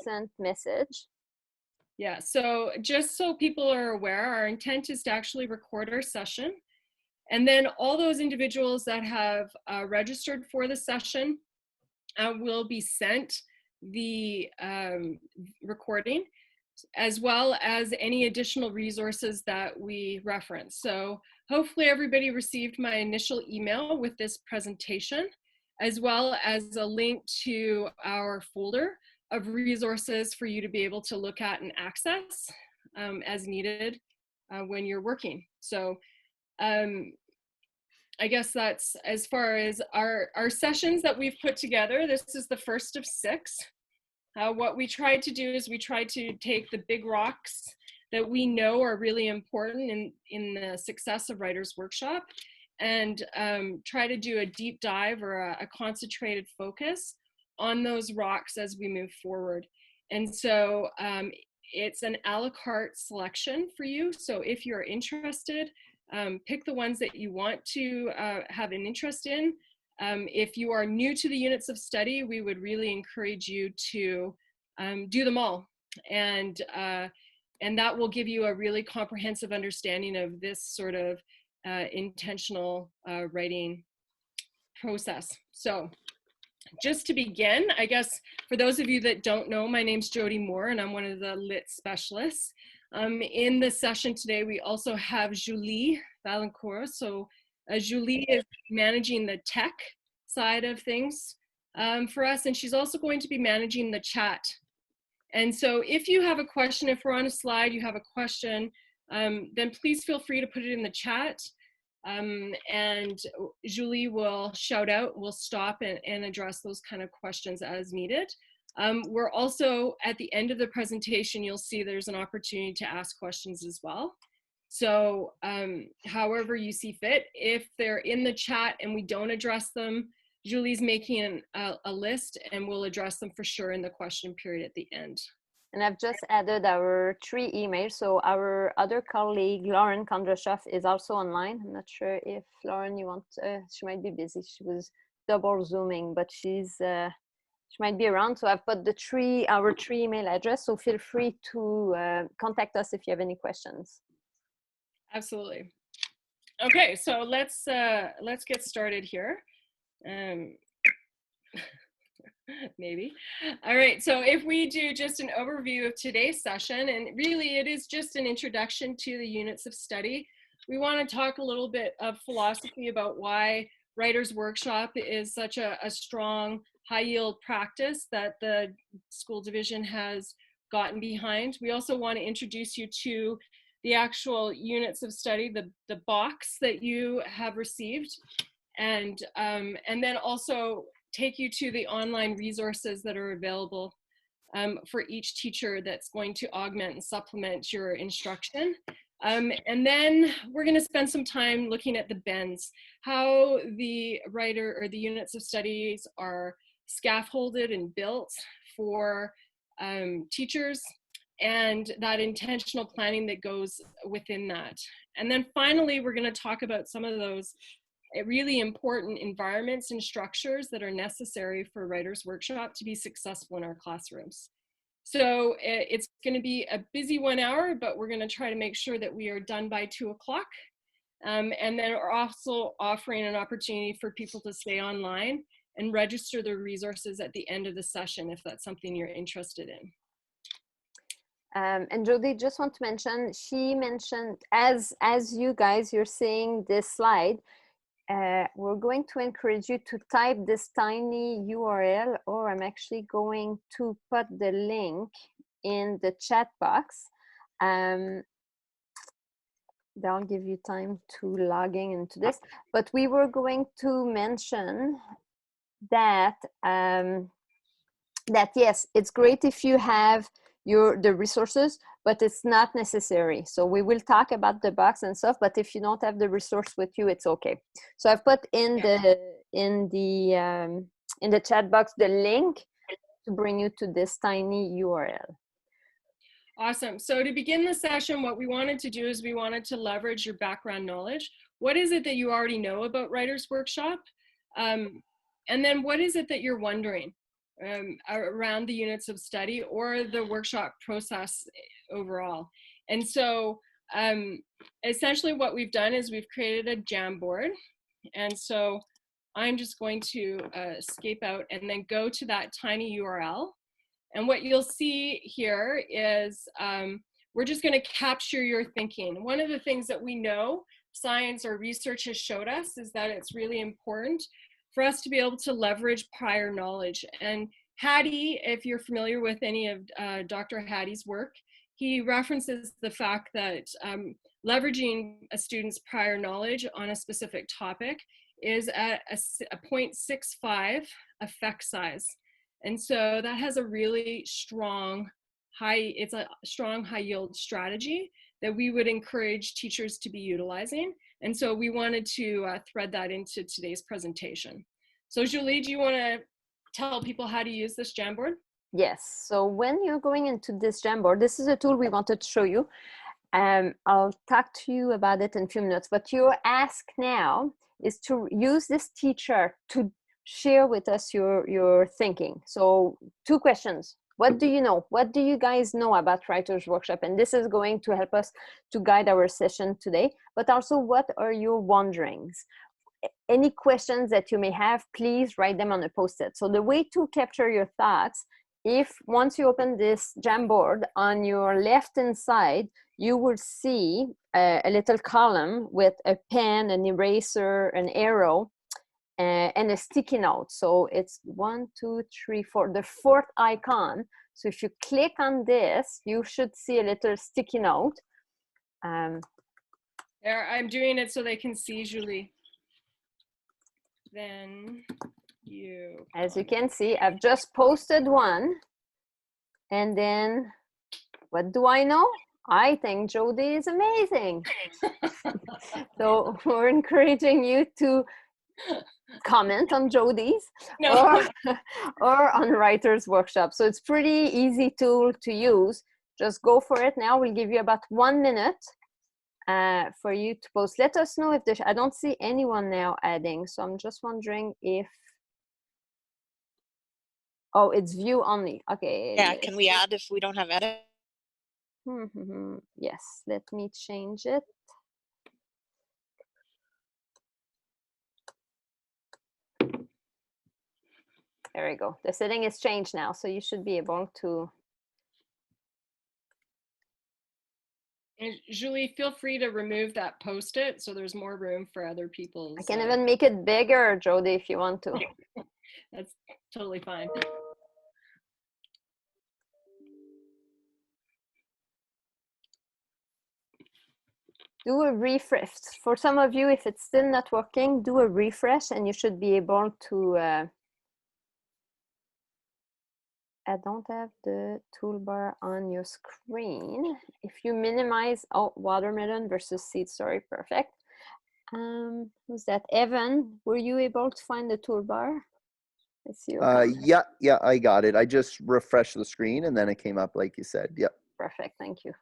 sent message. Yeah, so just so people are aware, our intent is to actually record our session. And then all those individuals that have registered for the session will be sent the recording, as well as any additional resources that we reference. So hopefully everybody received my initial email with this presentation, as well as a link to our folder of resources for you to be able to look at and access as needed when you're working. So I guess that's as far as our sessions that we've put together. This is the first of 6. What we tried to do is we tried to take the big rocks that we know are really important in the success of Writers Workshop and try to do a deep dive or a concentrated focus on those rocks as we move forward. And so it's an a la carte selection for you. So if you're interested, pick the ones that you want to have an interest in. If you are new to the units of study, we would really encourage you to do them all. And that will give you a really comprehensive understanding of this sort of intentional writing process. So just to begin, I guess for those of you that don't know, my name's Jody Moore and I'm one of the lit specialists. In the session today, we also have Julie Valancourt. So Julie is managing the tech side of things for us, and she's also going to be managing the chat. And so if you have a question, if we're on a slide, you have a question, then please feel free to put it in the chat. And Julie will shout out, we'll stop and address those kind of questions as needed. We're also, at the end of the presentation, you'll see there's an opportunity to ask questions as well. So however you see fit, if they're in the chat and we don't address them, Julie's making a list and we'll address them for sure in the question period at the end. And I've just added our 3 emails. So our other colleague, Lauren Kondrashov, is also online. I'm not sure if Lauren, you want, she might be busy. She was double Zooming, but she might be around. So I've put our 3 email address. So feel free to contact us if you have any questions. Absolutely. Okay, so let's get started here. Maybe. All right, so if we do just an overview of today's session, and really it is just an introduction to the units of study, we want to talk a little bit of philosophy about why Writers Workshop is such a strong, high-yield practice that the school division has gotten behind. We also want to introduce you to the actual units of study, the box that you have received, and then also take you to the online resources that are available for each teacher that's going to augment and supplement your instruction. And then we're going to spend some time looking at the bends, how the writer or the units of studies are scaffolded and built for teachers, and that intentional planning that goes within that. And then finally, we're going to talk about some of those really important environments and structures that are necessary for a Writers Workshop to be successful in our classrooms. So it's going to be a busy 1 hour, but we're going to try to make sure that we are done by 2 o'clock. And then we're also offering an opportunity for people to stay online and register their resources at the end of the session if that's something you're interested in. And Jody, just want to mention, she mentioned, as you guys, you're seeing this slide, we're going to encourage you to type this tiny URL, or I'm actually going to put the link in the chat box. That'll give you time to logging into this. But we were going to mention that, that yes, it's great if you have the resources, but it's not necessary. So we will talk about the box and stuff, but if you don't have the resource with you, it's okay. So I've put in the chat box the link to bring you to this tiny URL. Awesome. So to begin the session, what we wanted to do is we wanted to leverage your background knowledge. What is it that you already know about Writers Workshop? And then what is it that you're wondering? around the units of study or the workshop process overall. And so essentially what we've done is we've created a Jamboard. And so I'm just going to escape out and then go to that tiny URL. And what you'll see here is we're just going to capture your thinking. One of the things that we know science or research has showed us is that it's really important for us to be able to leverage prior knowledge. And Hattie, if you're familiar with any of Dr. Hattie's work, he references the fact that leveraging a student's prior knowledge on a specific topic is at a 0.65 effect size. And so that has a really strong it's a strong high yield strategy that we would encourage teachers to be utilizing. And so we wanted to thread that into today's presentation. So Julie, do you want to tell people how to use this Jamboard? Yes, so when you're going into this Jamboard, this is a tool we wanted to show you. I'll talk to you about it in a few minutes, but your ask now is to use this teacher to share with us your thinking. So 2 questions. What do you know? What do you guys know about Writers Workshop? And this is going to help us to guide our session today, but also what are your wonderings? Any questions that you may have, please write them on a post-it. So the way to capture your thoughts, if once you open this Jamboard, on your left-hand side, you will see a little column with a pen, an eraser, an arrow, and a sticky note. So it's 1, 2, 3, 4, the 4th icon. So if you click on this, you should see a little sticky note. There, I'm doing it so they can see, Julie. Then you. As you can see, I've just posted one. And then, what do I know? I think Jody is amazing. So we're encouraging you to comment on Jody's or on Writers Workshop. So it's pretty easy tool to use. Just go for it now. We'll give you about 1 minute for you to post. Let us know if there's, I don't see anyone now adding. So I'm just wondering if, oh, it's view only. Okay. Yeah, can we add if we don't have edit? Yes, let me change it. There we go. The setting is changed now, so you should be able to. And Julie, feel free to remove that post-it so there's more room for other people's. I can even make it bigger, Jody, if you want to. That's totally fine. Do a refresh. For some of you, if it's still not working, do a refresh and you should be able to. I don't have the toolbar on your screen. If you minimize, oh, watermelon versus seed story, perfect. Who's that? Evan, were you able to find the toolbar? I see your yeah, I got it. I just refreshed the screen and then it came up like you said. Yep. Perfect, thank you.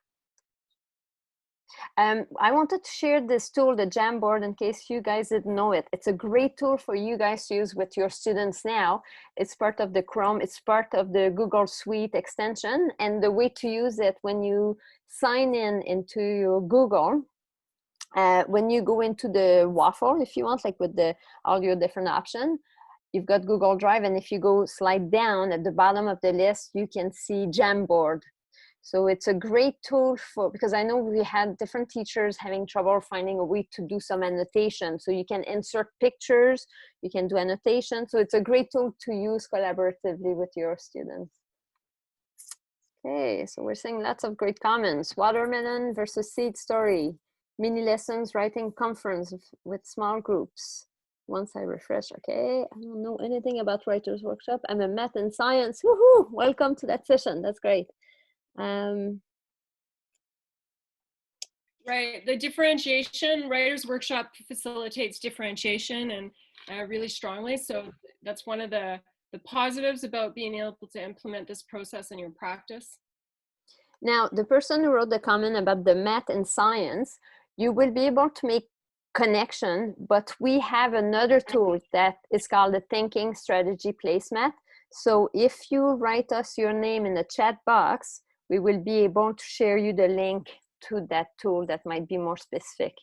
I wanted to share this tool, the Jamboard, in case you guys didn't know it. It's a great tool for you guys to use with your students now. It's part of the Chrome, it's part of the Google Suite extension, and the way to use it when you sign in into your Google, when you go into the waffle, if you want, like with all your different options, you've got Google Drive, and if you go slide down at the bottom of the list, you can see Jamboard. So it's a great tool for, because I know we had different teachers having trouble finding a way to do some annotation. So you can insert pictures, you can do annotation. So it's a great tool to use collaboratively with your students. Okay, so we're seeing lots of great comments. Watermelon versus seed story. Mini lessons, writing conference with small groups. Once I refresh, okay. I don't know anything about Writers Workshop. I'm a math and science. Woohoo! Welcome to that session. That's great. Right, the differentiation, Writers Workshop facilitates differentiation and really strongly. So that's one of the positives about being able to implement this process in your practice. Now, the person who wrote the comment about the math and science, you will be able to make connection, but we have another tool that is called the Thinking Strategy Placemat. So if you write us your name in the chat box, we will be able to share you the link to that tool that might be more specific.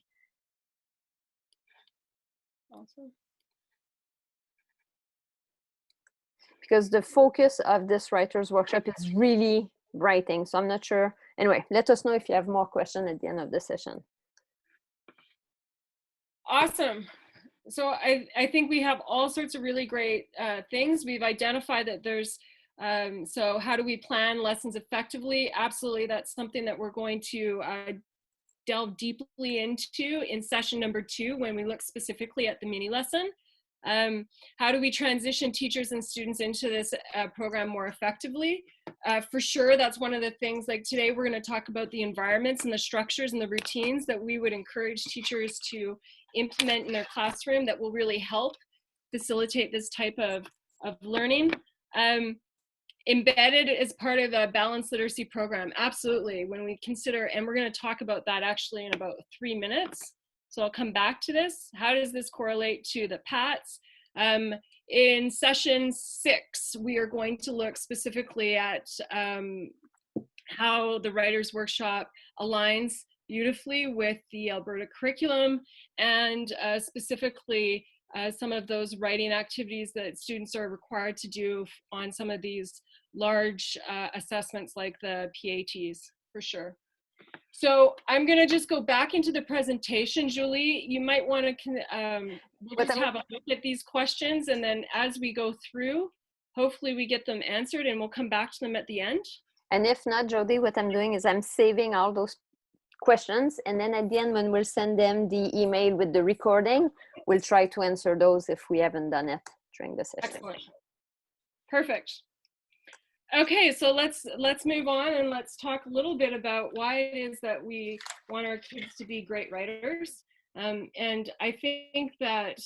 Awesome. Because the focus of this writer's workshop is really writing. So I'm not sure. Anyway, let us know if you have more questions at the end of the session. Awesome. So I think we have all sorts of really great things. We've identified that there's, so how do we plan lessons effectively? Absolutely, that's something that we're going to delve deeply into in session number 2 when we look specifically at the mini lesson. How do we transition teachers and students into this program more effectively? For sure, that's one of the things. Like today, we're going to talk about the environments and the structures and the routines that we would encourage teachers to implement in their classroom that will really help facilitate this type of learning. Embedded as part of a balanced literacy program, absolutely. When we consider, and we're going to talk about that actually in about 3 minutes. So I'll come back to this. How does this correlate to the PATS? In session 6, we are going to look specifically at how the Writers' Workshop aligns beautifully with the Alberta curriculum, and specifically some of those writing activities that students are required to do on some of these large assessments like the PATs, for sure. So I'm going to just go back into the presentation. Julie, you might want to we'll just have a look at these questions, and then as we go through, hopefully we get them answered and we'll come back to them at the end. And if not, Jody, what I'm doing is I'm saving all those questions, and then at the end when we'll send them the email with the recording, we'll try to answer those if we haven't done it during the session. Excellent. Perfect. Okay, so let's move on and let's talk a little bit about why it is that we want our kids to be great writers. And I think that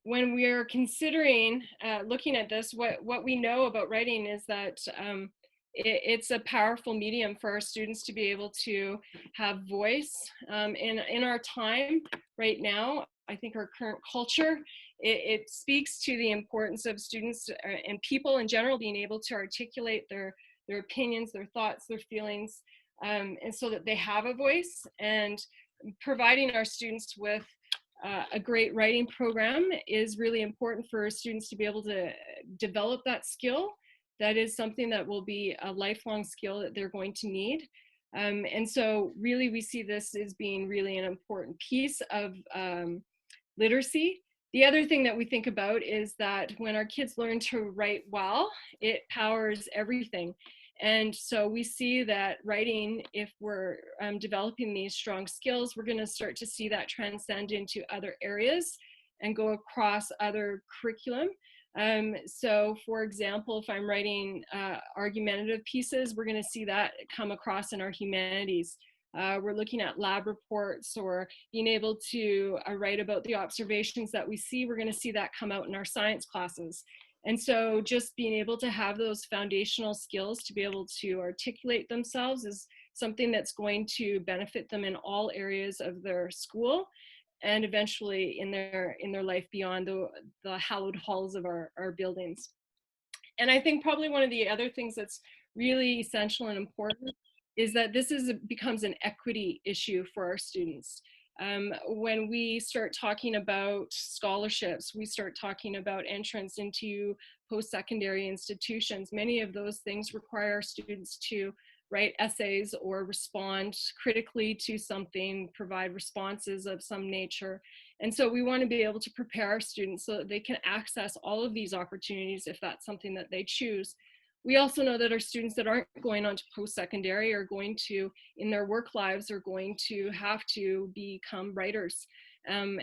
when we're considering looking at this, what we know about writing is that it's a powerful medium for our students to be able to have voice. In our time right now, I think our current culture, it speaks to the importance of students and people in general being able to articulate their opinions, their thoughts, their feelings, and so that they have a voice. And providing our students with a great writing program is really important for students to be able to develop that skill. That is something that will be a lifelong skill that they're going to need. And so really we see this as being really an important piece of literacy. The other thing that we think about is that when our kids learn to write well, it powers everything. And so we see that writing, if we're developing these strong skills, we're going to start to see that transcend into other areas and go across other curriculum. So for example, if I'm writing argumentative pieces, we're going to see that come across in our humanities. We're looking at lab reports or being able to write about the observations that we see. We're going to see that come out in our science classes. And so just being able to have those foundational skills to be able to articulate themselves is something that's going to benefit them in all areas of their school and eventually in their life beyond the hallowed halls of our buildings. And I think probably one of the other things that's really essential and important is that this becomes an equity issue for our students. When we start talking about scholarships, we start talking about entrance into post-secondary institutions. Many of those things require students to write essays or respond critically to something, provide responses of some nature. And so we want to be able to prepare our students so that they can access all of these opportunities if that's something that they choose. We also know that our students that aren't going on to post-secondary are going to, in their work lives, are going to have to become writers. And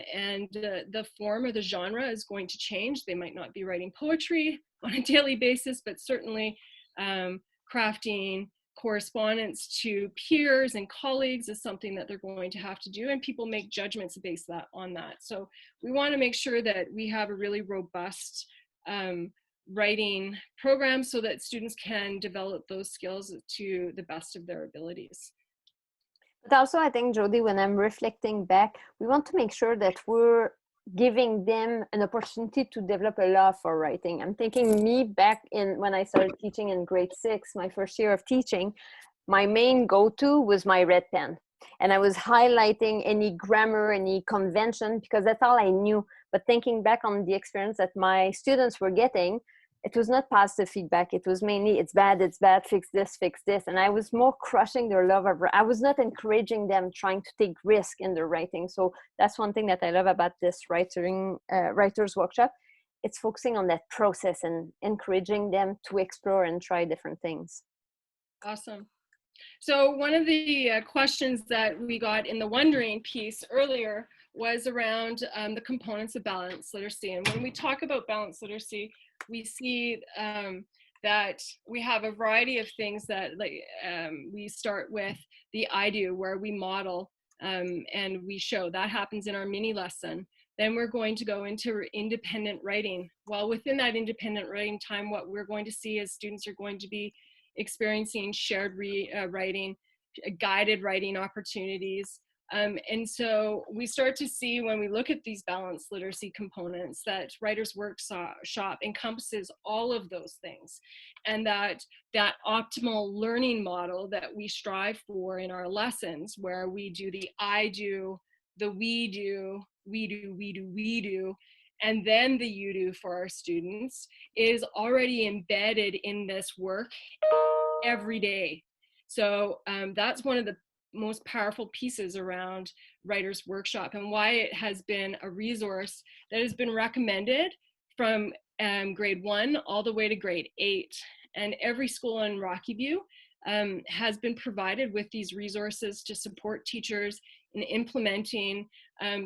the form or the genre is going to change. They might not be writing poetry on a daily basis, but certainly crafting correspondence to peers and colleagues is something that they're going to have to do, and people make judgments based on that. So we want to make sure that we have a really robust writing program so that students can develop those skills to the best of their abilities. But also I think, Jody, when I'm reflecting back, we want to make sure that we're giving them an opportunity to develop a love for writing. I'm thinking me back in when I started teaching in grade 6, my first year of teaching, my main go-to was my red pen. And I was highlighting any grammar, any convention, because that's all I knew. But thinking back on the experience that my students were getting, it was not positive feedback. It was mainly, it's bad, fix this, fix this. And I was more crushing their love of, I was not encouraging them trying to take risk in their writing. So that's one thing that I love about this writer's workshop. It's focusing on that process and encouraging them to explore and try different things. Awesome. So one of the questions that we got in the wondering piece earlier was around the components of balanced literacy. And when we talk about balanced literacy, we see that we have a variety of things that we start with the I do, where we model and we show. That happens in our mini lesson. Then we're going to go into independent writing. Well, within that independent writing time, what we're going to see is students are going to be experiencing shared writing, guided writing opportunities. And so we start to see when we look at these balanced literacy components that Writers Workshop encompasses all of those things, and that optimal learning model that we strive for in our lessons, where we do the I do, the we do, and then the you do for our students, is already embedded in this work every day. So that's one of the most powerful pieces around Writers Workshop, and why it has been a resource that has been recommended from grade 1 all the way to grade 8. And every school in Rocky View has been provided with these resources to support teachers in implementing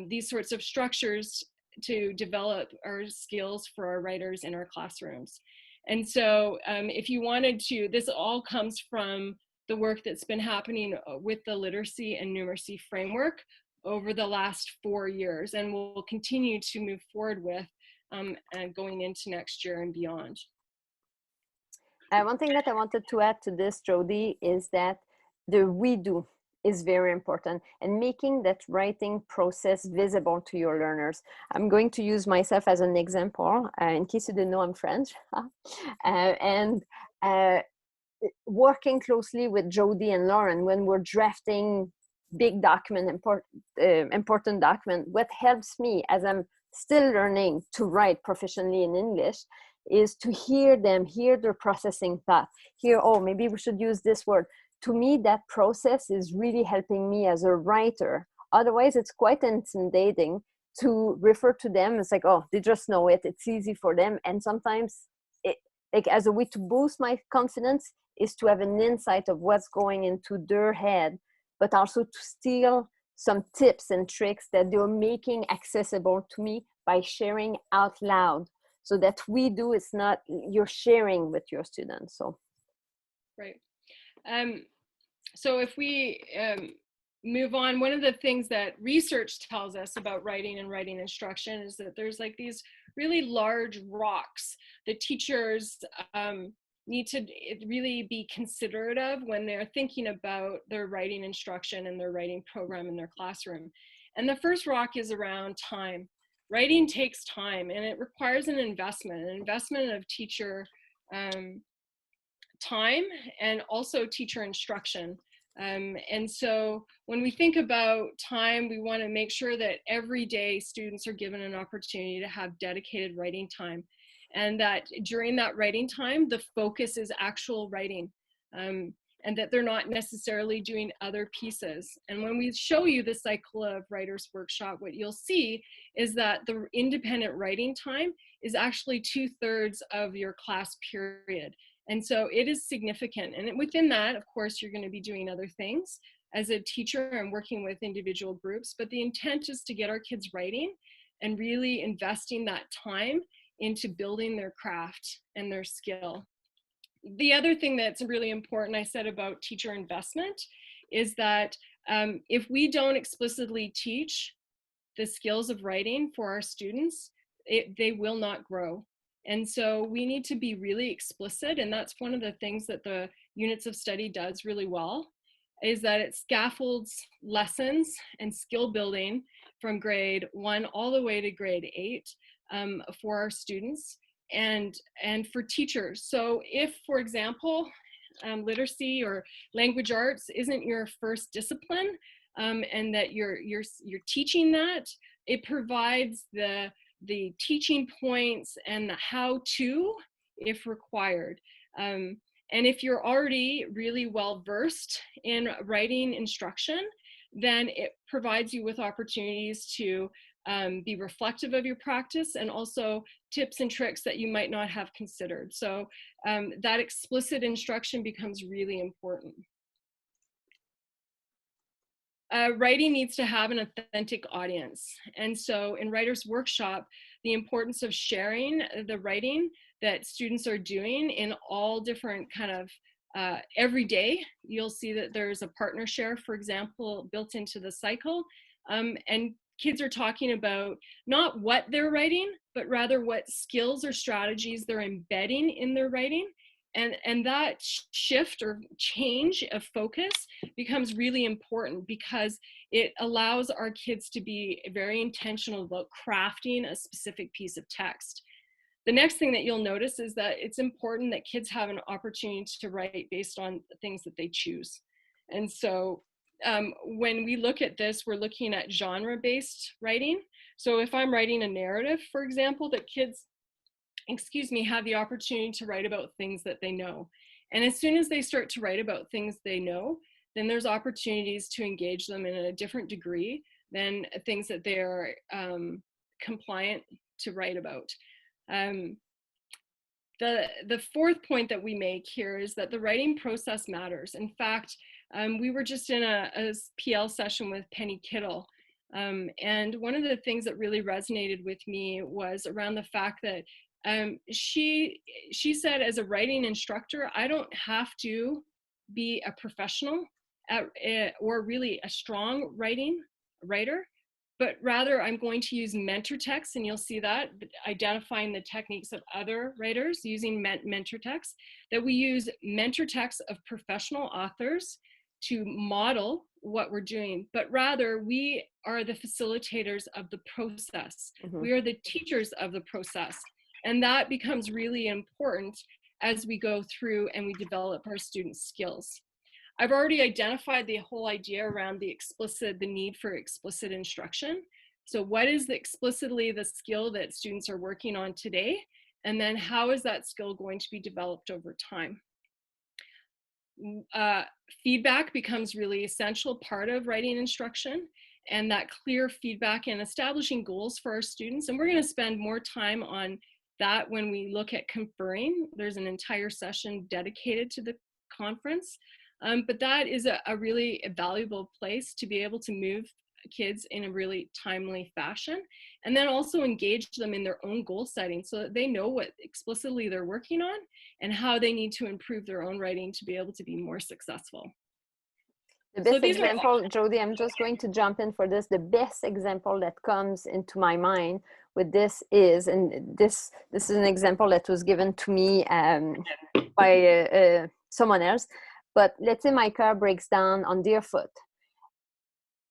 these sorts of structures to develop our skills for our writers in our classrooms. And so if you wanted to, this all comes from the work that's been happening with the literacy and numeracy framework over the last 4 years, and we'll continue to move forward with going into next year and beyond. One thing that I wanted to add to this, Jody, is that the we do is very important, and making that writing process visible to your learners. I'm going to use myself as an example. In case you didn't know, I'm French. Working closely with Jody and Lauren when we're drafting big document, important document, what helps me as I'm still learning to write proficiently in English is to hear their processing thought, oh, maybe we should use this word. To me, that process is really helping me as a writer. Otherwise, it's quite intimidating to refer to them. It's like, oh, they just know it. It's easy for them. And sometimes, like as a way to boost my confidence, is to have an insight of what's going into their head, but also to steal some tips and tricks that they're making accessible to me by sharing out loud. So that we do, it's not, you're sharing with your students. So. Right. So if we move on, one of the things that research tells us about writing and writing instruction is that there's like these really large rocks that teachers need to really be considerate of when they're thinking about their writing instruction and their writing program in their classroom. And the first rock is around time. Writing takes time, and it requires an investment of teacher time and also teacher instruction. And so when we think about time, we want to make sure that every day students are given an opportunity to have dedicated writing time, and that during that writing time, the focus is actual writing, and that they're not necessarily doing other pieces. And when we show you the cycle of Writers Workshop, what you'll see is that the independent writing time is actually 2/3 of your class period. And so it is significant. And within that, of course, you're going to be doing other things as a teacher and working with individual groups. But the intent is to get our kids writing and really investing that time into building their craft and their skill. The other thing that's really important, I said about teacher investment, is that if we don't explicitly teach the skills of writing for our students, they will not grow. And so we need to be really explicit, and that's one of the things that the Units of Study does really well, is that it scaffolds lessons and skill building from grade 1 all the way to grade 8 for our students and for teachers. So if, for example, literacy or language arts isn't your first discipline, and that you're teaching that, it provides the teaching points and the how-to if required. And if you're already really well versed in writing instruction, then it provides you with opportunities to be reflective of your practice and also tips and tricks that you might not have considered. So that explicit instruction becomes really important. Writing needs to have an authentic audience. And so in Writer's Workshop, the importance of sharing the writing that students are doing in all different kind of every day, you'll see that there's a partner share, for example, built into the cycle. And kids are talking about not what they're writing, but rather what skills or strategies they're embedding in their writing. And that shift or change of focus becomes really important because it allows our kids to be very intentional about crafting a specific piece of text. The next thing that you'll notice is that it's important that kids have an opportunity to write based on the things that they choose. And so when we look at this, we're looking at genre-based writing. So if I'm writing a narrative, for example, that kids, have the opportunity to write about things that they know. And as soon as they start to write about things they know, then there's opportunities to engage them in a different degree than things that they're compliant to write about. The fourth point that we make here is that the writing process matters. In fact, we were just in a PL session with Penny Kittle. And one of the things that really resonated with me was around the fact that she said, as a writing instructor, I don't have to be a professional or really a strong writer, but rather I'm going to use mentor texts, and you'll see that, identifying the techniques of other writers using mentor texts, that we use mentor texts of professional authors to model what we're doing, but rather we are the facilitators of the process. Mm-hmm. We are the teachers of the process. And that becomes really important as we go through and we develop our students' skills. I've already identified the whole idea around the need for explicit instruction. So what is explicitly the skill that students are working on today? And then how is that skill going to be developed over time? Feedback becomes really essential part of writing instruction, and that clear feedback and establishing goals for our students. And we're going to spend more time on that when we look at conferring. There's an entire session dedicated to the conference. But that is a really valuable place to be able to move kids in a really timely fashion, and then also engage them in their own goal setting so that they know what explicitly they're working on and how they need to improve their own writing to be able to be more successful. The best example, Jody, I'm just going to jump in for this. The best example that comes into my mind with this is, and this is an example that was given to me by someone else, but let's say my car breaks down on Deerfoot.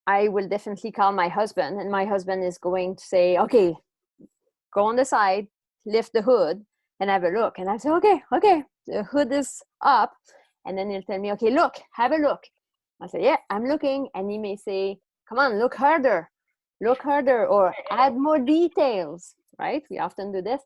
I will definitely call my husband, and my husband is going to say, okay, go on the side, lift the hood, and have a look. And I say, okay, the hood is up. And then he'll tell me, okay, look, have a look. I say, yeah, I'm looking. And he may say, come on, look harder, or add more details, right? We often do this.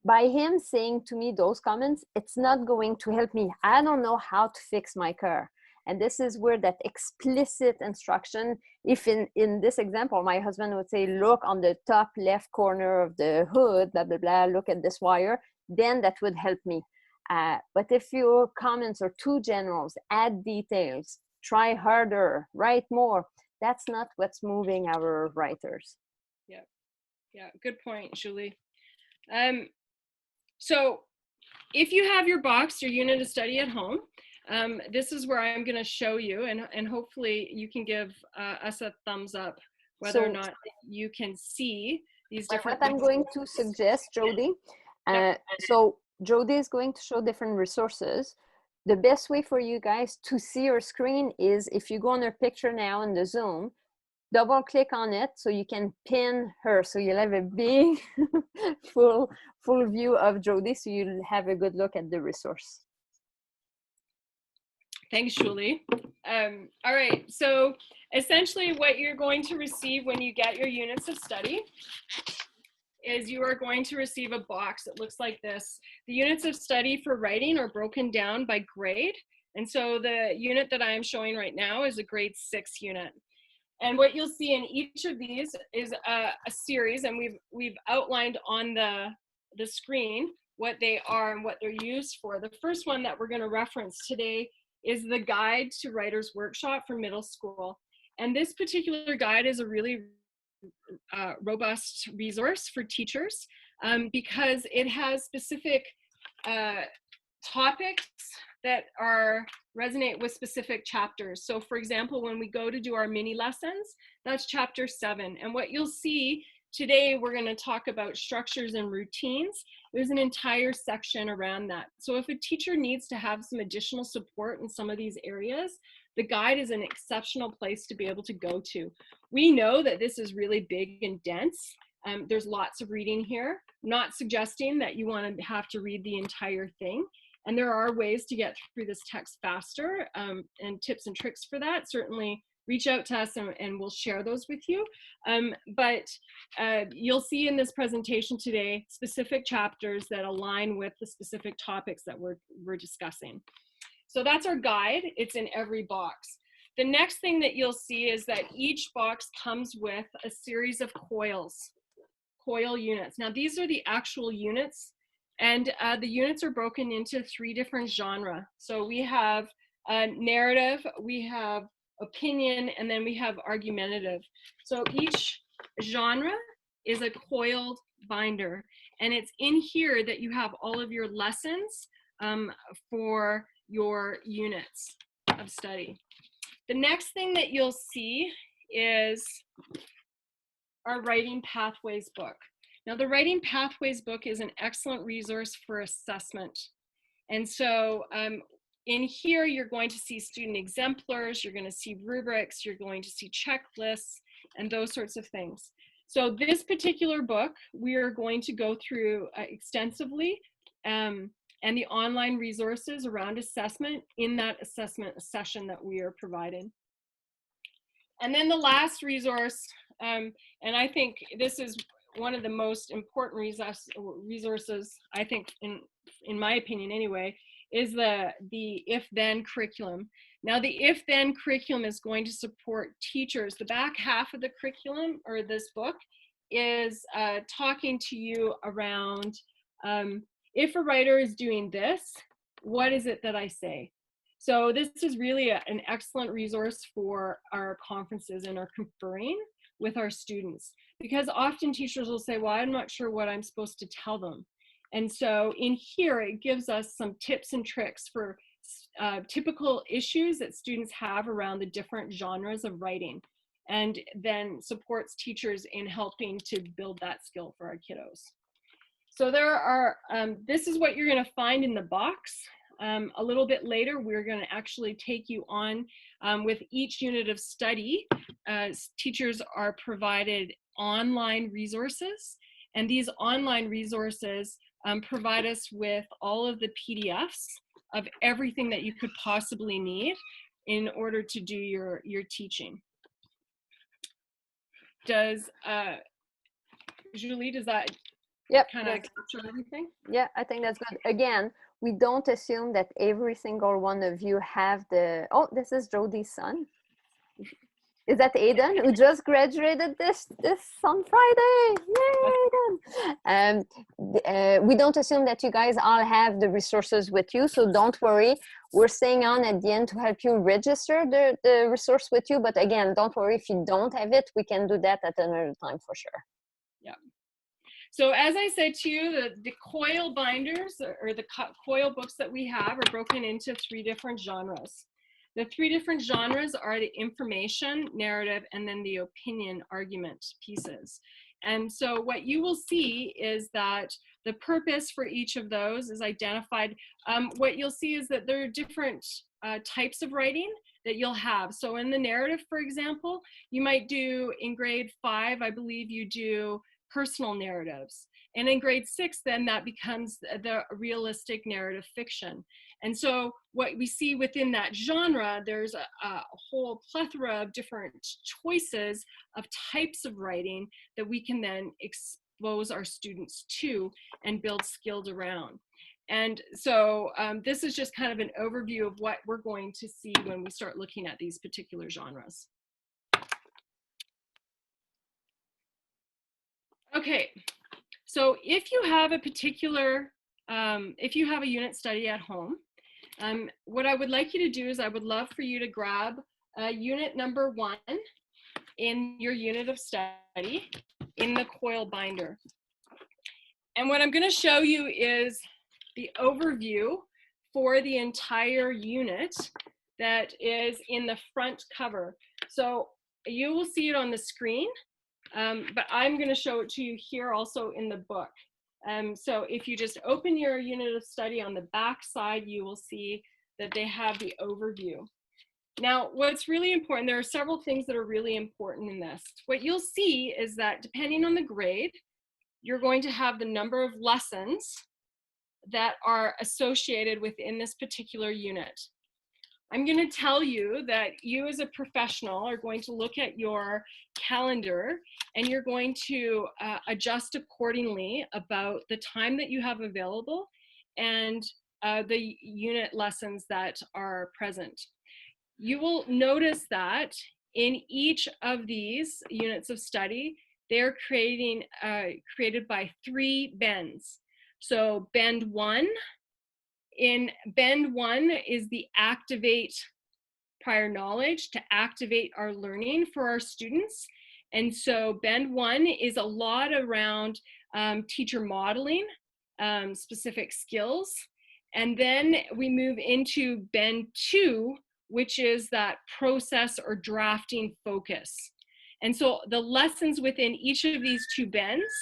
By him saying to me those comments, it's not going to help me. I don't know how to fix my car. And this is where that explicit instruction, if in this example, my husband would say, look on the top left corner of the hood, blah, blah, blah, look at this wire, then that would help me. But if your comments are too general, add details, try harder, write more, that's not what's moving our writers. Yeah, good point, Julie. So if you have your box, your unit of study at home, this is where I'm going to show you, and hopefully you can give us a thumbs up whether or not you can see these different things. What I'm going to suggest, Jody, so Jody is going to show different resources. the best way for you guys to see your screen is if you go on her picture now in the Zoom, double click on it so you can pin her. So you'll have a big full view of Jody, so you'll have a good look at the resource. Thanks, Julie. All right, so essentially what you're going to receive when you get your units of study is you are going to receive a box that looks like this. The units of study for writing are broken down by grade. And so the unit that I am showing right now is a grade 6 unit. And what you'll see in each of these is a series, and we've outlined on the screen what they are and what they're used for. The first one that we're going to reference today is the Guide to Writer's Workshop for middle school. And this particular guide is a really robust resource for teachers because it has specific topics that resonate with specific chapters. So for example, when we go to do our mini lessons, that's chapter 7. And what you'll see today, we're going to talk about structures and routines. There's an entire section around that. So if a teacher needs to have some additional support in some of these areas, the guide is an exceptional place to be able to go to. We know that this is really big and dense. There's lots of reading here. I'm not suggesting that you want to have to read the entire thing. And there are ways to get through this text faster and tips and tricks for that. Certainly reach out to us and we'll share those with you. But you'll see in this presentation today specific chapters that align with the specific topics that we're discussing. So that's our guide. It's in every box. The next thing that you'll see is that each box comes with a series of coil units. Now these are the actual units. And the units are broken into 3 different genres. So we have narrative, we have opinion, and then we have argumentative. So each genre is a coiled binder. And it's in here that you have all of your lessons for your units of study. The next thing that you'll see is our Writing Pathways book. Now, the Writing Pathways book is an excellent resource for assessment. And so in here, you're going to see student exemplars, you're going to see rubrics, you're going to see checklists, and those sorts of things. So this particular book, we are going to go through extensively, and the online resources around assessment in that assessment session that we are providing. And then the last resource, and I think this is one of the most important resources, I think, in my opinion anyway, is the if-then curriculum. Now the if-then curriculum is going to support teachers. The back half of the curriculum, or this book, is talking to you around if a writer is doing this, what is it that I say? So this is really an excellent resource for our conferences and our conferring with our students, because often teachers will say, well, I'm not sure what I'm supposed to tell them. And so in here, it gives us some tips and tricks for typical issues that students have around the different genres of writing, and then supports teachers in helping to build that skill for our kiddos. So there are, this is what you're going to find in the box. A little bit later, we're going to actually take you on with each unit of study. Teachers are provided online resources, and these online resources provide us with all of the PDFs of everything that you could possibly need in order to do your teaching. Does, Julie, does that kind of capture everything? Yeah, I think that's good. Again, we don't assume that every single one of you have the, oh, this is Jody's son. Is that Aiden, who just graduated this on Friday? Yay, Aiden! We don't assume that you guys all have the resources with you, so don't worry. We're staying on at the end to help you register the resource with you. But again, don't worry if you don't have it. We can do that at another time for sure. Yeah. So as I said to you, the coil binders, or the coil books that we have, are broken into 3 different genres. The 3 different genres are the information, narrative, and then the opinion argument pieces. And so what you will see is that the purpose for each of those is identified. What you'll see is that there are different types of writing that you'll have. So in the narrative, for example, you might do in grade 5, I believe you do personal narratives. And in grade 6, then that becomes the realistic narrative fiction. And so what we see within that genre, there's a whole plethora of different choices of types of writing that we can then expose our students to and build skills around. And so this is just kind of an overview of what we're going to see when we start looking at these particular genres. Okay, so if you have a particular, if you have a unit study at home, what I would like you to do is I would love for you to grab unit number 1 in your unit of study in the coil binder. And what I'm going to show you is the overview for the entire unit that is in the front cover. So you will see it on the screen, but I'm going to show it to you here also in the book. So if you just open your unit of study on the back side, you will see that they have the overview. Now, what's really important, there are several things that are really important in this. What you'll see is that depending on the grade, you're going to have the number of lessons that are associated within this particular unit. I'm going to tell you that you as a professional are going to look at your calendar and you're going to adjust accordingly about the time that you have available and the unit lessons that are present. You will notice that in each of these units of study, they're created by 3 bends. So bend 1, in bend 1 is the activate prior knowledge, to activate our learning for our students. And so bend 1 is a lot around teacher modeling, specific skills. And then we move into bend 2, which is that process or drafting focus. And so the lessons within each of these 2 bends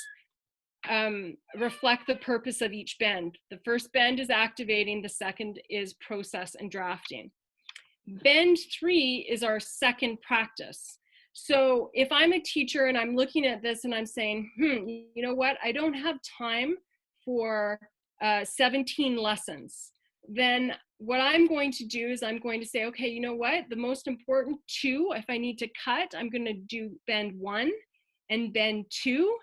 reflect the purpose of each bend. The first bend is activating, the second is process and drafting. Bend 3 is our second practice. So if I'm a teacher and I'm looking at this and I'm saying, you know what, I don't have time for 17 lessons, then what I'm going to do is I'm going to say, okay, you know what, the most important 2, if I need to cut, I'm going to do bend 1 and bend 2.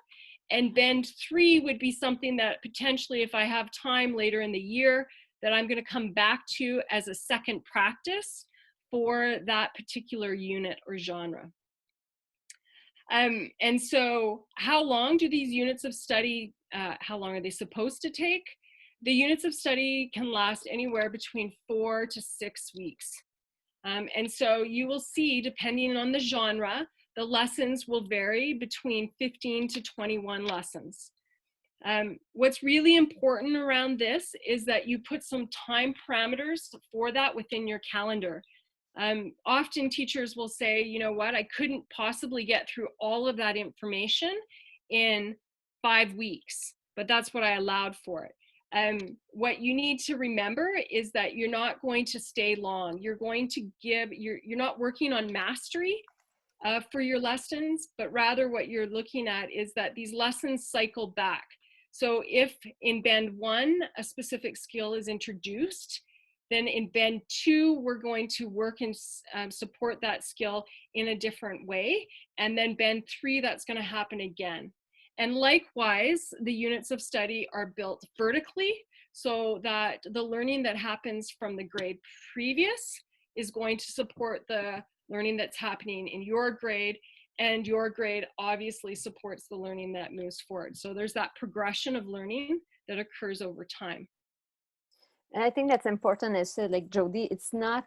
And bend 3 would be something that potentially, if I have time later in the year, that I'm going to come back to as a second practice for that particular unit or genre. And so how long do these units of study, how long are they supposed to take? The units of study can last anywhere between 4 to 6 weeks. And so you will see, depending on the genre, the lessons will vary between 15 to 21 lessons. What's really important around this is that you put some time parameters for that within your calendar. Often teachers will say, you know what, I couldn't possibly get through all of that information in 5 weeks, but that's what I allowed for it. What you need to remember is that you're not going to stay long. You're going to give, you're not working on mastery for your lessons, but rather what you're looking at is that these lessons cycle back. So if in bend 1, a specific skill is introduced, then in bend 2, we're going to work and support that skill in a different way. And then bend 3, that's going to happen again. And likewise, the units of study are built vertically so that the learning that happens from the grade previous is going to support the learning that's happening in your grade, and your grade obviously supports the learning that moves forward. So there's that progression of learning that occurs over time. And I think that's important, as like Jody, it's not,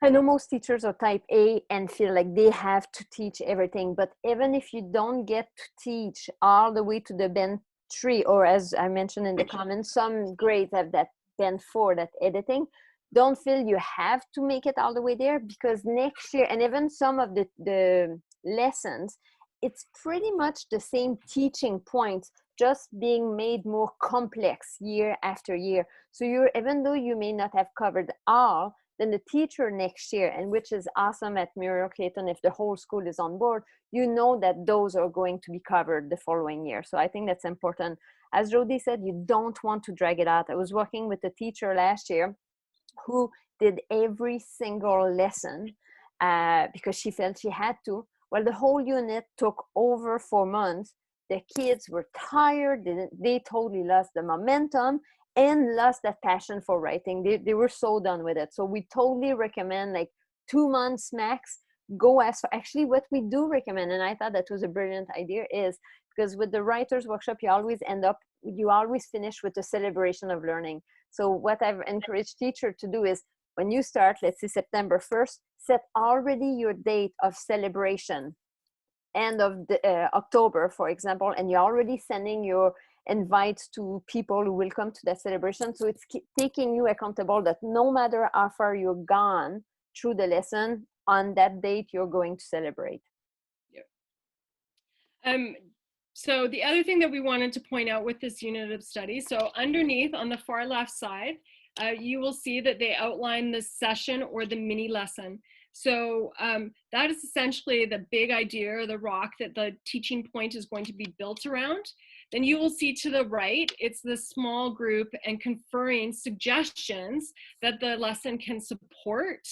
I know most teachers are type A and feel like they have to teach everything, but even if you don't get to teach all the way to the bend 3, or as I mentioned in the comments, some grades have that bend 4, that editing, don't feel you have to make it all the way there, because next year, and even some of the lessons, it's pretty much the same teaching points, just being made more complex year after year. So even though you may not have covered all, then the teacher next year, and which is awesome at Muriel Clayton, if the whole school is on board, you know that those are going to be covered the following year. So I think that's important. As Jody said, you don't want to drag it out. I was working with a teacher last year who did every single lesson because she felt she had to. Well, the whole unit took over 4 months. The kids were tired. They totally lost the momentum and lost that passion for writing. They were so done with it. So we totally recommend like 2 months max. Go as far. Actually, what we do recommend, and I thought that was a brilliant idea, is because with the writers workshop, you always finish with a celebration of learning. So what I've encouraged teachers to do is when you start, let's say September 1st, set already your date of celebration, end of October, for example, and you're already sending your invites to people who will come to that celebration. So it's taking you accountable that no matter how far you're gone through the lesson, on that date, you're going to celebrate. Yep. So the other thing that we wanted to point out with this unit of study, so underneath on the far left side, you will see that they outline the session or the mini lesson. So that is essentially the big idea, or the rock that the teaching point is going to be built around. Then you will see to the right, it's the small group and conferring suggestions that the lesson can support.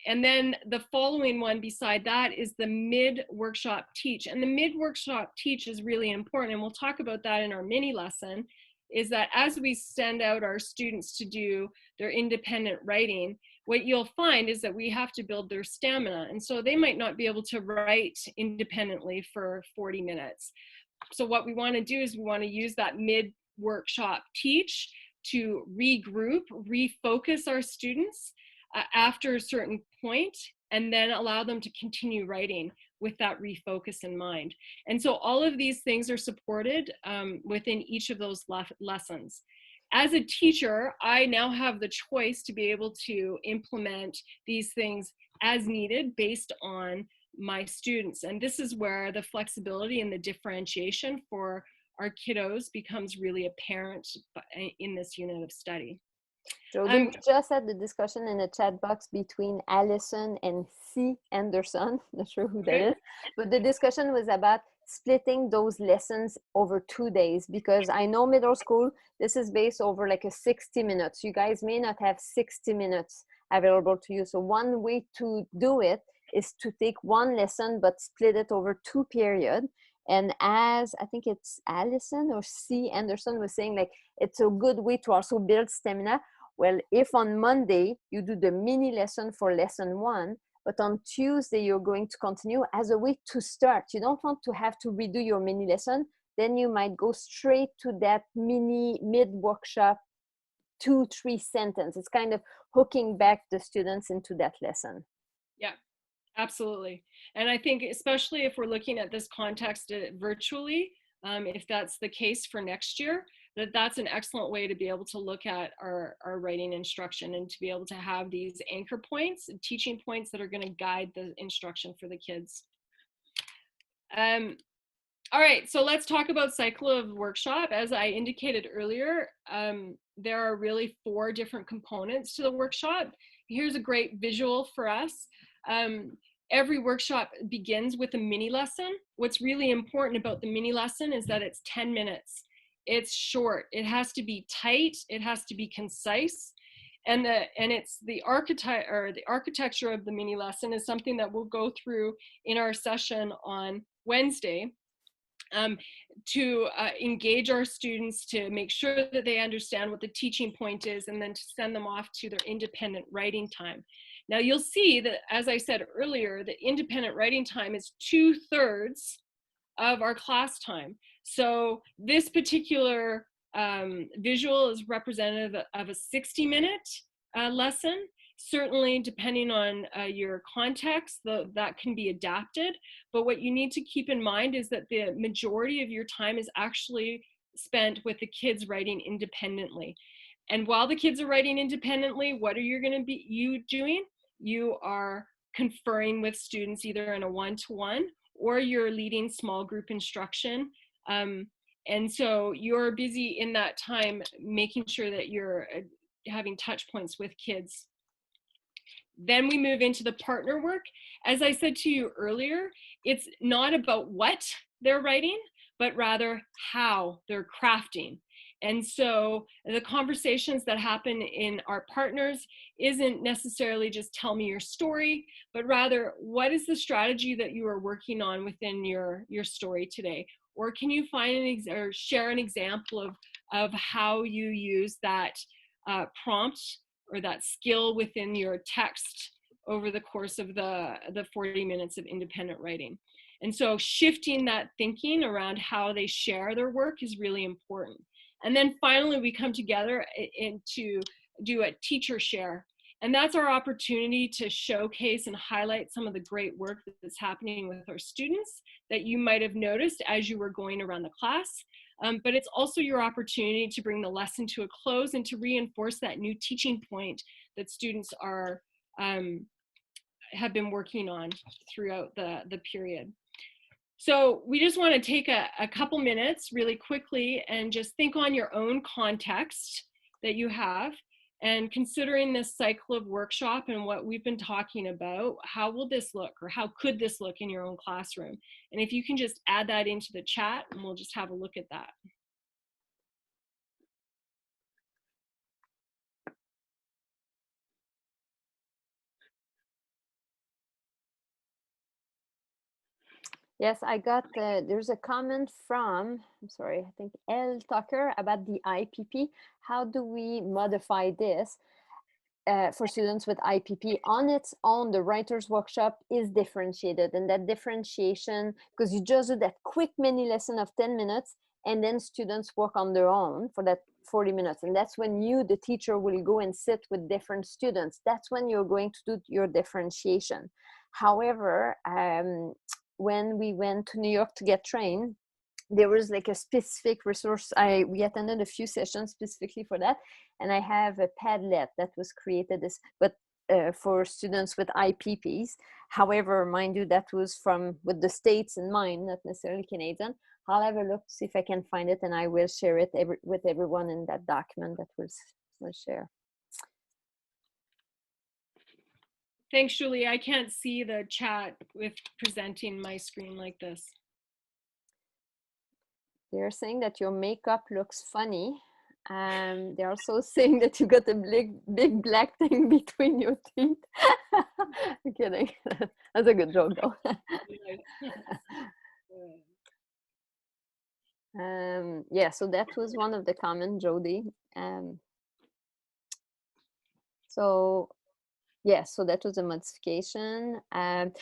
And then the following one beside that is the mid-workshop teach. And the mid-workshop teach is really important, and we'll talk about that in our mini lesson, is that as we send out our students to do their independent writing, what you'll find is that we have to build their stamina. And so they might not be able to write independently for 40 minutes. So what we want to do is we want to use that mid-workshop teach to regroup, refocus our students after a certain point, and then allow them to continue writing with that refocus in mind. And so all of these things are supported within each of those lessons. As a teacher, I now have the choice to be able to implement these things as needed based on my students. And this is where the flexibility and the differentiation for our kiddos becomes really apparent in this unit of study. Jody, we just had the discussion in the chat box between Allison and C. Anderson. Not sure who that is, but the discussion was about splitting those lessons over 2 days, because I know middle school, this is based over like a 60 minutes. You guys may not have 60 minutes available to you. So one way to do it is to take one lesson, but split it over 2 periods. And as I think it's Allison or C. Anderson was saying, like, it's a good way to also build stamina. Well, if on Monday you do the mini lesson for lesson 1, but on Tuesday you're going to continue as a way to start. You don't want to have to redo your mini lesson. Then you might go straight to that mini mid-workshop 2-3 sentence. It's kind of hooking back the students into that lesson. Yeah, absolutely. And I think especially if we're looking at this context virtually, if that's the case for next year, that's an excellent way to be able to look at our writing instruction and to be able to have these anchor points and teaching points that are going to guide the instruction for the kids. All right, so let's talk about cycle of workshop. As I indicated earlier, there are really 4 different components to the workshop. Here's a great visual for us. Every workshop begins with a mini lesson. What's really important about the mini lesson is that it's 10 minutes. It's short. It has to be tight. It has to be concise. And it's the architecture of the mini lesson is something that we'll go through in our session on Wednesday to engage our students, to make sure that they understand what the teaching point is, and then to send them off to their independent writing time. Now you'll see that, as I said earlier, the independent writing time is 2/3 of our class time. So this particular visual is representative of a 60-minute lesson. Certainly, depending on your context, that can be adapted. But what you need to keep in mind is that the majority of your time is actually spent with the kids writing independently. And while the kids are writing independently, what are you going to be doing? You are conferring with students either in a one-to-one or you're leading small group instruction. And so you're busy in that time making sure that you're having touch points with kids. Then we move into the partner work. As I said to you earlier, it's not about what they're writing, but rather how they're crafting. And so the conversations that happen in our partners isn't necessarily just tell me your story, but rather what is the strategy that you are working on within your story today? Or can you find or share an example of how you use that prompt or that skill within your text over the course of the 40 minutes of independent writing? And so shifting that thinking around how they share their work is really important. And then finally, we come together to do a teacher share. And that's our opportunity to showcase and highlight some of the great work that's happening with our students that you might have noticed as you were going around the class. But it's also your opportunity to bring the lesson to a close and to reinforce that new teaching point that students are have been working on throughout the period. So we just want to take a couple minutes really quickly and just think on your own context that you have, and considering this cycle of workshop and what we've been talking about, how will this look, or how could this look in your own classroom? And if you can just add that into the chat, and we'll just have a look at that. Yes, I got, there's a comment from, I'm sorry, I think L. Tucker about the IPP. How do we modify this for students with IPP? On its own, the writer's workshop is differentiated, and that differentiation, because you just do that quick mini lesson of 10 minutes, and then students work on their own for that 40 minutes. And that's when you, the teacher, will go and sit with different students. That's when you're going to do your differentiation. However, when we went to New York to get trained, there was like a specific resource. We attended a few sessions specifically for that, and I have a Padlet that was created for students with IPPs. However, mind you, that was with the States in mind, not necessarily Canadian. I'll have a look to see if I can find it, and I will share it with everyone in that document that we'll share. Thanks, Julie. I can't see the chat with presenting my screen like this. They're saying that your makeup looks funny. They're also saying that you got a big black thing between your teeth. I'm kidding. That's a good joke, though. Yeah, so that was one of the comments, Jody. So yeah, so that was a modification.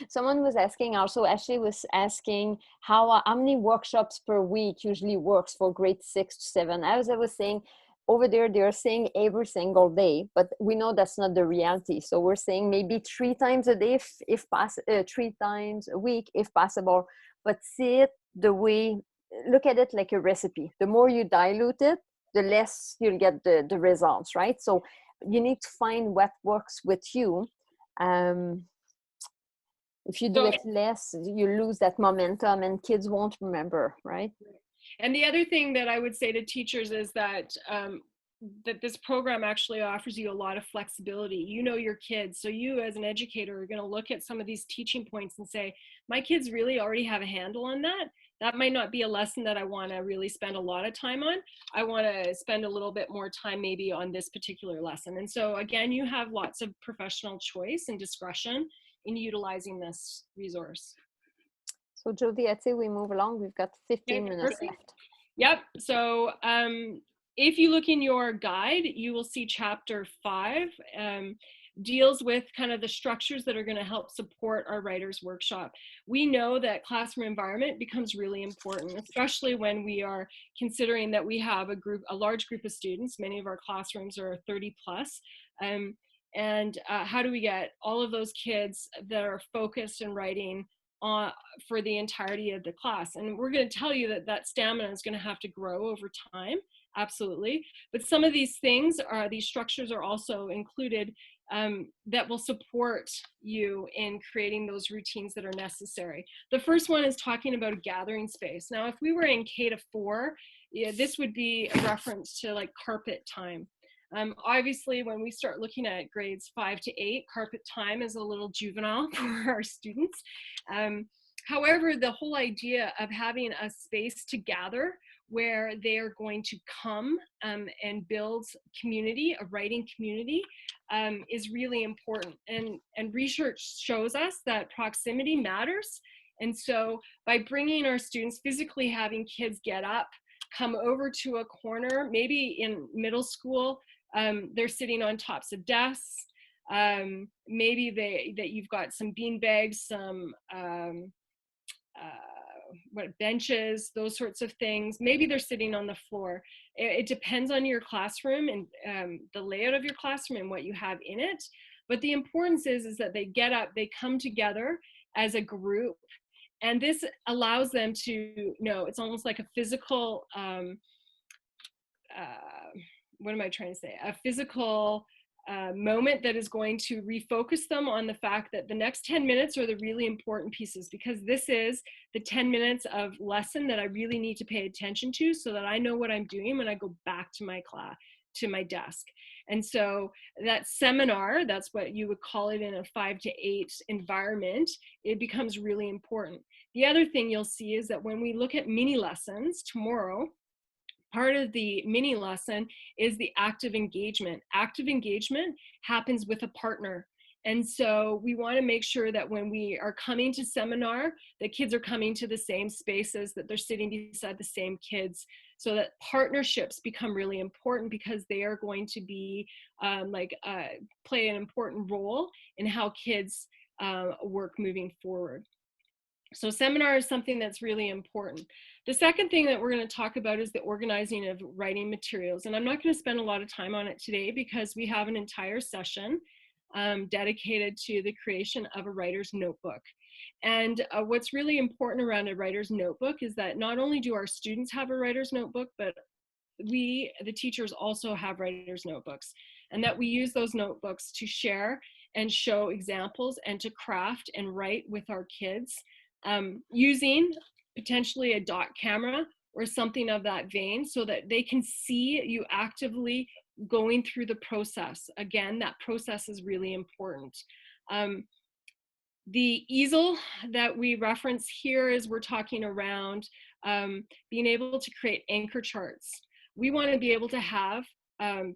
Someone was asking also, Ashley was asking how many workshops per week usually works for grade 6 to 7. As I was saying, over there, they're saying every single day, but we know that's not the reality. So we're saying maybe 3 times a day, if possible, 3 times a week, if possible. But see it the way, look at it like a recipe. The more you dilute it, the less you'll get the results, right? So you need to find what works with you. If you do it less, you lose that momentum and kids won't remember, right? And the other thing that I would say to teachers is that that this program actually offers you a lot of flexibility. You know your kids, so you as an educator are going to look at some of these teaching points and say, my kids really already have a handle on that. That might not be a lesson that I want to really spend a lot of time on. I want to spend a little bit more time maybe on this particular lesson. And so again, you have lots of professional choice and discretion in utilizing this resource. So Jody, I'd say we move along. We've got 15 minutes left. Yep. So if you look in your guide, you will see chapter 5 deals with kind of the structures that are going to help support our writers workshop. We know that classroom environment becomes really important, especially when we are considering that we have a large group of students. Many of our classrooms are 30 plus. And how do we get all of those kids that are focused and writing for the entirety of the class? And we're going to tell you that stamina is going to have to grow over time absolutely. But some of these things these structures are also included that will support you in creating those routines that are necessary. The first one is talking about a gathering space. Now, if we were in K-4, this would be a reference to like carpet time. Obviously, when we start looking at grades 5 to 8, carpet time is a little juvenile for our students. However, the whole idea of having a space to gather where they are going to come and build community, a writing community, is really important. And research shows us that proximity matters. And so by bringing our students, physically having kids get up, come over to a corner, maybe in middle school, they're sitting on tops of desks. Maybe that you've got some bean bags, some benches, those sorts of things. Maybe they're sitting on the floor. It depends on your classroom and the layout of your classroom and what you have in it. But the importance is that they get up, they come together as a group, and this allows them to know, it's almost like a physical, what am I trying to say? A physical moment that is going to refocus them on the fact that the next 10 minutes are the really important pieces, because this is the 10 minutes of lesson that I really need to pay attention to so that I know what I'm doing when I go back to my class, to my desk. And so that seminar, that's what you would call it in a 5 to 8 environment, it becomes really important. The other thing you'll see is that when we look at mini lessons tomorrow, part of the mini lesson is the active engagement. Active engagement happens with a partner. And so we want to make sure that when we are coming to seminar, the kids are coming to the same spaces, that they're sitting beside the same kids, so that partnerships become really important, because they are going to be play an important role in how kids work moving forward. So seminar is something that's really important. The second thing that we're going to talk about is the organizing of writing materials. And I'm not going to spend a lot of time on it today because we have an entire session dedicated to the creation of a writer's notebook. And what's really important around a writer's notebook is that not only do our students have a writer's notebook, but we, the teachers, also have writer's notebooks, and that we use those notebooks to share and show examples and to craft and write with our kids, using potentially a dot camera or something of that vein, so that they can see you actively going through the process. Again, that process is really important. The easel that we reference here is we're talking around being able to create anchor charts. We want to be able to have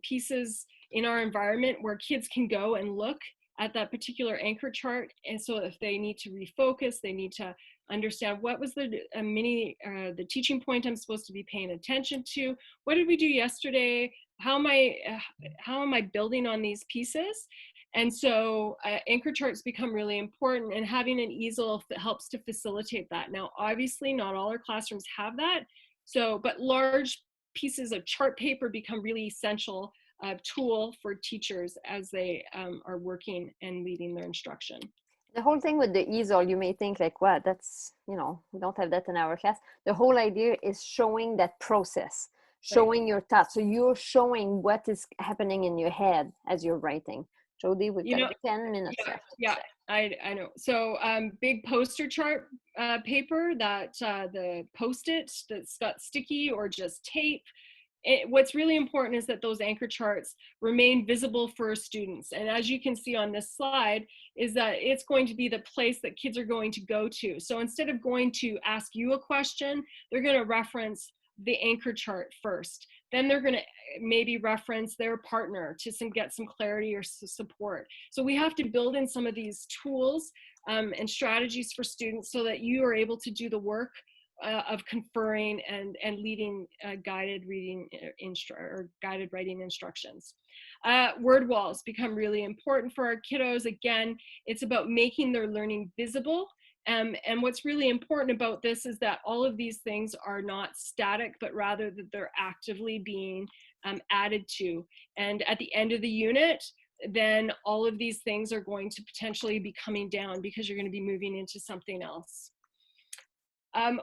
pieces in our environment where kids can go and look at that particular anchor chart. And so if they need to refocus, they need to understand what was the teaching point I'm supposed to be paying attention to. What did we do yesterday? How am I building on these pieces? And so anchor charts become really important, and having an easel helps to facilitate that. Now, obviously, not all our classrooms have that. So, but large pieces of chart paper become really essential tool for teachers as they are working and leading their instruction. The whole thing with the easel, you may think like, what, that's, we don't have that in our class. The whole idea is showing that process, showing your thoughts. So you're showing what is happening in your head as you're writing. Jody, we've got 10 minutes left. Yeah, I know. So big poster chart paper, that the Post-it that's got sticky or just tape. What's really important is that those anchor charts remain visible for students. And as you can see on this slide, is that it's going to be the place that kids are going to go to. So instead of going to ask you a question, they're going to reference the anchor chart first. Then they're going to maybe reference their partner to get some clarity or support. So we have to build in some of these tools and strategies for students so that you are able to do the work of conferring and leading guided reading or guided writing instructions. Word walls become really important for our kiddos. Again, it's about making their learning visible. And what's really important about this is that all of these things are not static, but rather that they're actively being added to. And at the end of the unit, then all of these things are going to potentially be coming down because you're going to be moving into something else.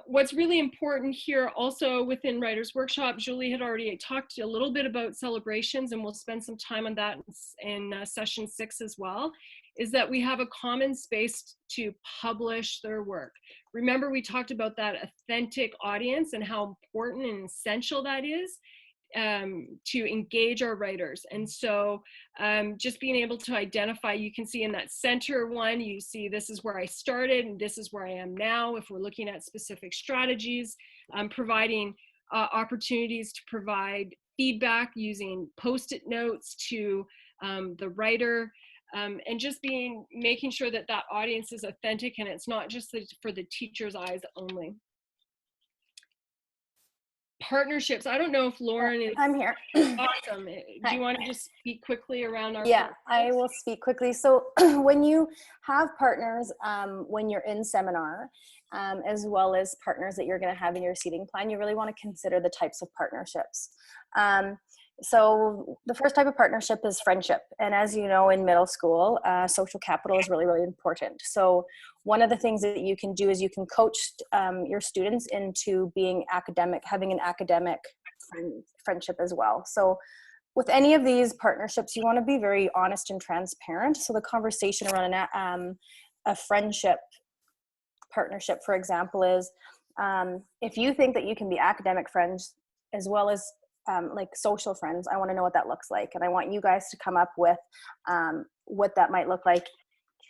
What's really important here also within Writers Workshop, Julie had already talked a little bit about celebrations, and we'll spend some time on that in session 6 as well, is that we have a common space to publish their work. Remember, we talked about that authentic audience and how important and essential that is to engage our writers. And so just being able to identify, you can see in that center one, you see this is where I started and this is where I am now. If we're looking at specific strategies, providing opportunities to provide feedback using Post-it notes to the writer, and just making sure that that audience is authentic and it's not just for the teacher's eyes only. Partnerships. I don't know if Lauren is. I'm here. Awesome. Do you want to just speak quickly around our Yeah, I will speak quickly. So when you have partners, when you're in seminar, as well as partners that you're going to have in your seating plan, you really want to consider the types of partnerships. So the first type of partnership is friendship. And as you know, in middle school, social capital is really, really important. So one of the things that you can do is you can coach your students into being academic, having an academic friendship as well. So with any of these partnerships, you want to be very honest and transparent. So the conversation around a friendship partnership, for example, is if you think that you can be academic friends as well as like social friends, I want to know what that looks like. And I want you guys to come up with what that might look like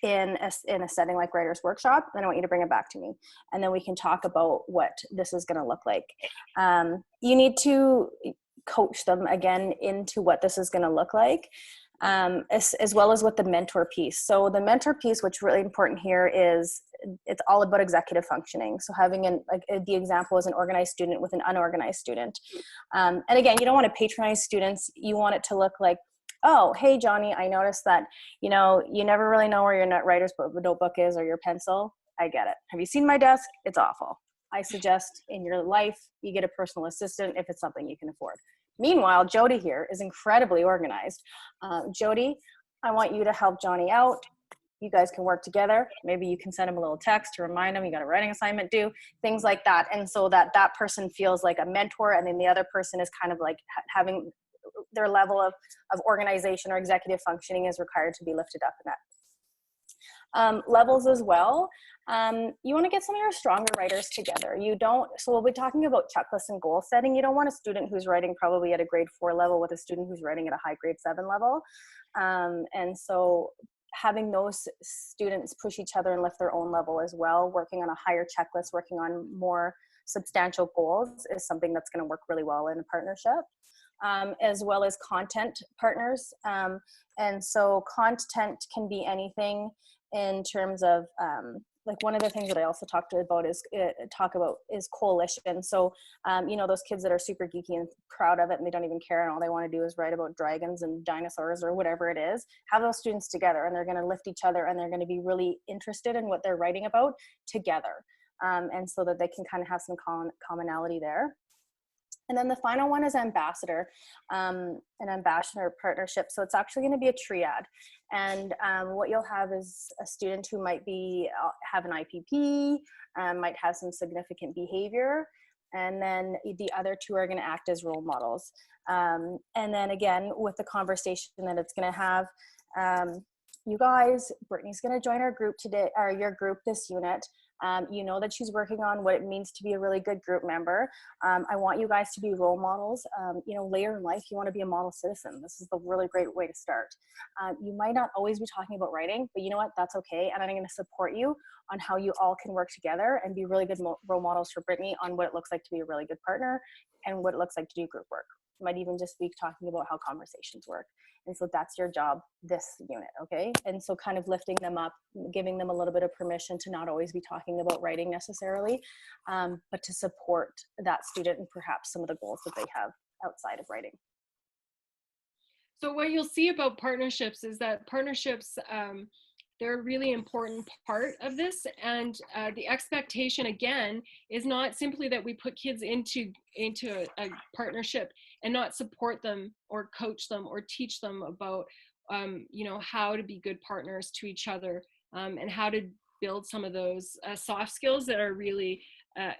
in a setting like Writers Workshop. Then I want you to bring it back to me. And then we can talk about what this is going to look like. You need to coach them again into what this is going to look like, as well as with the mentor piece. So the mentor piece, which is really important here, is it's all about executive functioning. So having the example is an organized student with an unorganized student. And again, you don't want to patronize students. You want it to look like, oh, hey, Johnny, I noticed that, you never really know where your writer's notebook is or your pencil. I get it. Have you seen my desk? It's awful. I suggest in your life, you get a personal assistant if it's something you can afford. Meanwhile, Jody here is incredibly organized. Jody, I want you to help Johnny out. You guys can work together. Maybe you can send him a little text to remind him you got a writing assignment due, things like that. And so that person feels like a mentor, and then the other person is kind of like having their level of organization or executive functioning is required to be lifted up in that. Levels as well. You want to get some of your stronger writers together. So we'll be talking about checklists and goal setting. You don't want a student who's writing probably at a grade 4 level with a student who's writing at a high grade 7 level. And so having those students push each other and lift their own level as well, working on a higher checklist, working on more substantial goals is something that's going to work really well in a partnership. As well as content partners. And so content can be anything in terms of, like one of the things that I also talk about is coalition. So, those kids that are super geeky and proud of it and they don't even care and all they want to do is write about dragons and dinosaurs or whatever it is, have those students together and they're going to lift each other and they're going to be really interested in what they're writing about together. And so that they can kind of have some commonality there. And then the final one is ambassador, an ambassador partnership. So it's actually going to be a triad. And what you'll have is a student who might have an IPP, might have some significant behavior. And then the other two are going to act as role models. And then again, with the conversation that it's going to have, you guys, Brittany's going to join our group today, or your group this unit. You know that she's working on what it means to be a really good group member. I want you guys to be role models. Later in life, you want to be a model citizen. This is the really great way to start. You might not always be talking about writing, but you know what? That's okay. And I'm going to support you on how you all can work together and be really good role models for Brittany on what it looks like to be a really good partner and what it looks like to do group work. You might even just be talking about how conversations work. And so that's your job, this unit, okay? And so kind of lifting them up, giving them a little bit of permission to not always be talking about writing necessarily, but to support that student and perhaps some of the goals that they have outside of writing. So what you'll see about partnerships is that partnerships, they're a really important part of this. And the expectation, again, is not simply that we put kids into a partnership and not support them or coach them or teach them about, how to be good partners to each other, and how to build some of those soft skills that are really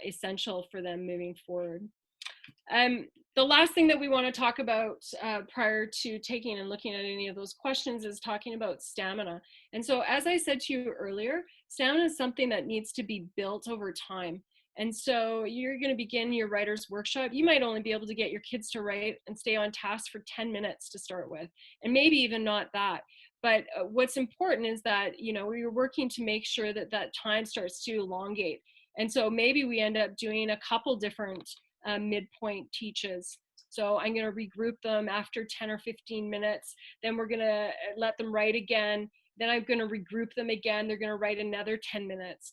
essential for them moving forward. The last thing that we want to talk about prior to taking and looking at any of those questions is talking about stamina. And so, as I said to you earlier, stamina is something that needs to be built over time. And so you're going to begin your writer's workshop. You might only be able to get your kids to write and stay on task for 10 minutes to start with, and maybe even not that. But what's important is that, you know, we're working to make sure that that time starts to elongate. And so maybe we end up doing a couple different midpoint teaches. So I'm going to regroup them after 10 or 15 minutes. Then we're going to let them write again. Then I'm going to regroup them again. They're going to write another 10 minutes.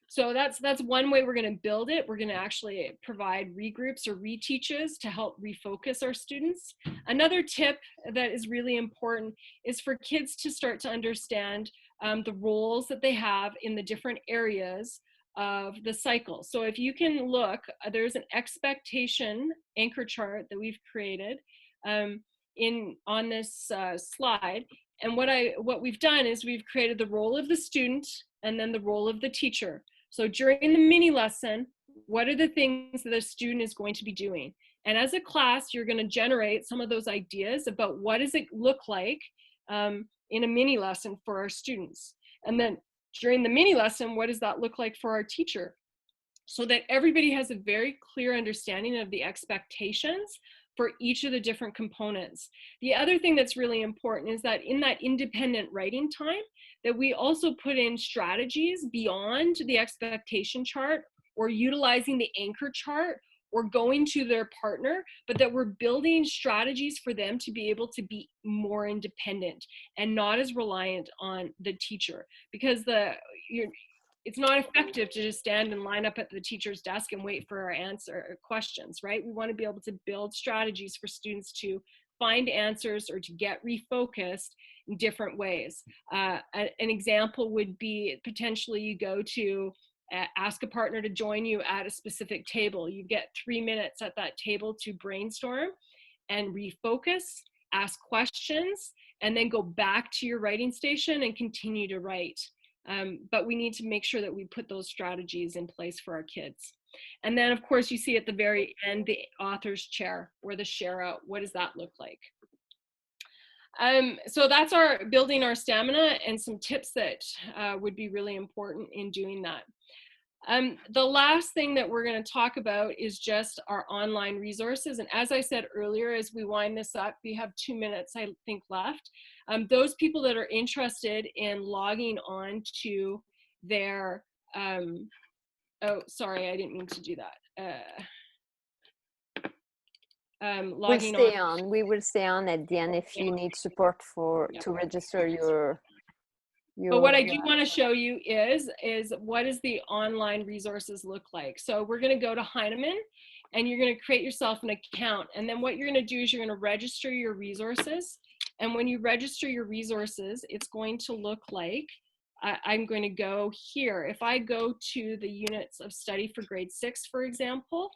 So that's one way we're going to build it. We're going to actually provide regroups or reteaches to help refocus our students. Another tip that is really important is for kids to start to understand the roles that they have in the different areas of the cycle. So if you can look, there's an expectation anchor chart that we've created on this slide. And what we've done is we've created the role of the student and then the role of the teacher. So during the mini lesson, what are the things that the student is going to be doing? And as a class, you're going to generate some of those ideas about what does it look like in a mini lesson for our students. And then during the mini lesson, what does that look like for our teacher? So that everybody has a very clear understanding of the expectations for each of the different components. The other thing that's really important is that in that independent writing time, that we also put in strategies beyond the expectation chart or utilizing the anchor chart or going to their partner, but that we're building strategies for them to be able to be more independent and not as reliant on the teacher. Because it's not effective to just stand and line up at the teacher's desk and wait for our answer questions, right? We want to be able to build strategies for students to find answers or to get refocused in different ways. An example would be potentially you go to ask a partner to join you at a specific table. You get 3 minutes at that table to brainstorm and refocus, ask questions, and then go back to your writing station and continue to write. But we need to make sure that we put those strategies in place for our kids. And then, of course, you see at the very end, the author's chair or the share out. What does that look like? So that's our building our stamina and some tips that would be really important in doing that. The last thing that we're going to talk about is just our online resources. And as I said earlier, as we wind this up, we have 2 minutes, I think, left. Those people that are interested in logging on to their, oh, sorry, I didn't mean to do that. We will stay on at the end if you need support to register your But what I do want to show you is what does the online resources look like. So we're going to go to Heinemann and you're going to create yourself an account. And then what you're going to do is you're going to register your resources. And when you register your resources, it's going to look like, I'm going to go here. If I go to the units of study for grade 6, for example,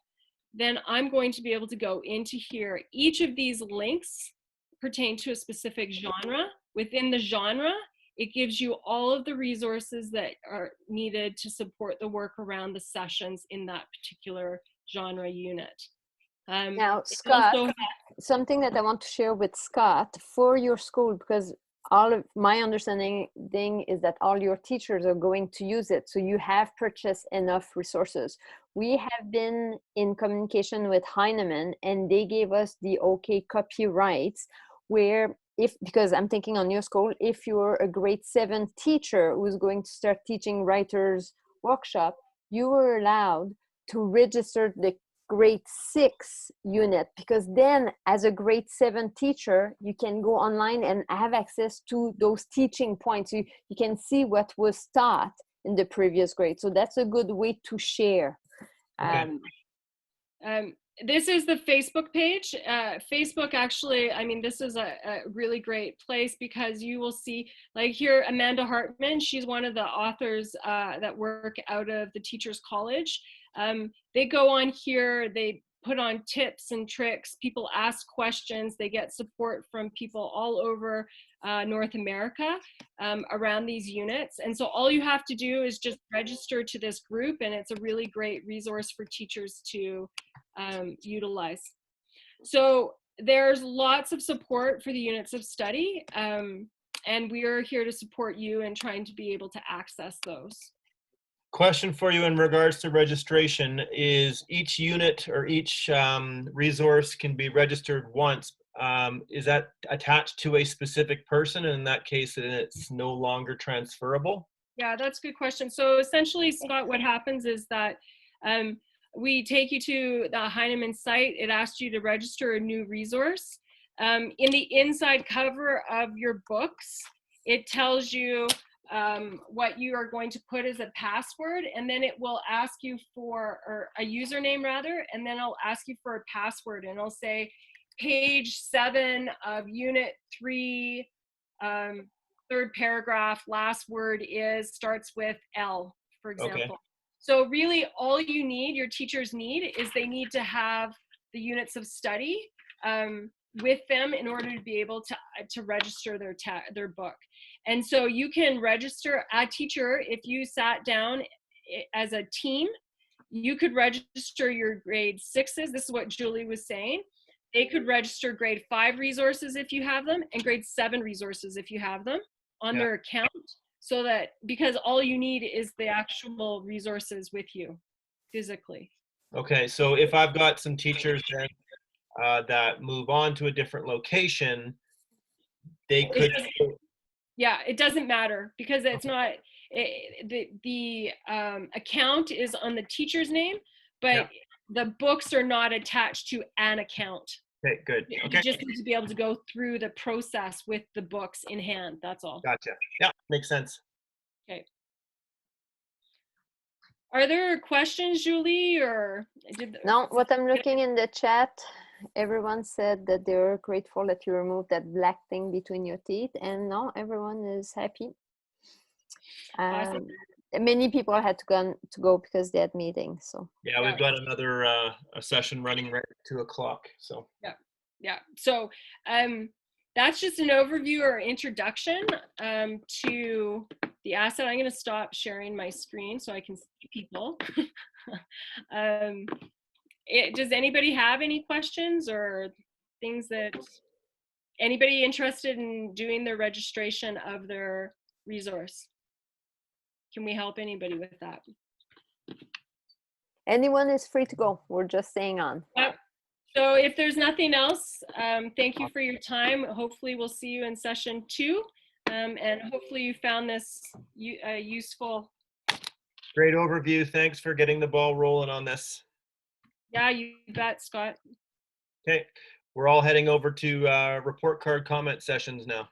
then I'm going to be able to go into here. Each of these links pertain to a specific genre. Within the genre, it gives you all of the resources that are needed to support the work around the sessions in that particular genre unit. Now, Scott, something that I want to share with Scott for your school, because all of my understanding is that all your teachers are going to use it. So you have purchased enough resources. We have been in communication with Heinemann and they gave us the okay copyrights where because I'm thinking on your school, if you're a grade 7 teacher who's going to start teaching writers workshop, you were allowed to register the grade 6 unit, because then as a grade 7 teacher, you can go online and have access to those teaching points. You can see what was taught in the previous grade. So that's a good way to share. Okay. This is the Facebook page. Facebook actually, I mean, this is a really great place because you will see, like here, Amanda Hartman, she's one of the authors that work out of the Teachers College. They go on here, they put on tips and tricks. People ask questions. They get support from people all over North America around these units. And so all you have to do is just register to this group, and it's a really great resource for teachers to utilize. So there's lots of support for the units of study, and we are here to support you in trying to be able to access those. Question for you in regards to registration is each unit or each resource can be registered once. Is that attached to a specific person? And in that case, it's no longer transferable? Yeah, that's a good question. So essentially, Scott, what happens is that we take you to the Heinemann site. It asks you to register a new resource. In the inside cover of your books, it tells you what you are going to put as a password, and then it will ask you for, or a username rather, and then it'll ask you for a password, and it'll say page 7 of unit 3, third paragraph, last word is, starts with L, for example. Okay. So really all you need, your teachers need, is they need to have the units of study with them in order to be able to register their book. And so you can register a teacher. If you sat down as a team, you could register your grade 6s. This is what Julie was saying. They could register grade 5 resources if you have them, and grade 7 resources if you have them on their account. So that, because all you need is the actual resources with you physically. Okay, so if I've got some teachers then that move on to a different location, they could. Yeah, it doesn't matter because it's not, the account is on the teacher's name, but the books are not attached to an account. Okay, good. Okay. You just need to be able to go through the process with the books in hand. That's all. Gotcha. Yeah, makes sense. Okay. Are there questions, Julie, or No, what I'm looking in the chat, everyone said that they were grateful that you removed that black thing between your teeth, and no, everyone is happy. Awesome. Many people had to go because they had meetings. So yeah, we've got another a session running right at 2 o'clock. So yeah. So that's just an overview or introduction to the asset. I'm going to stop sharing my screen so I can see people. Does anybody have any questions or things that anybody interested in doing their registration of their resource? Can we help anybody with that? anyone is free to go. We're just staying on. Yep. So if there's nothing else, thank you for your time. Hopefully we'll see you in session 2. And hopefully you found this useful. great overview. Thanks for getting the ball rolling on this. Yeah, you bet, Scott. Okay, we're all heading over to report card comment sessions now.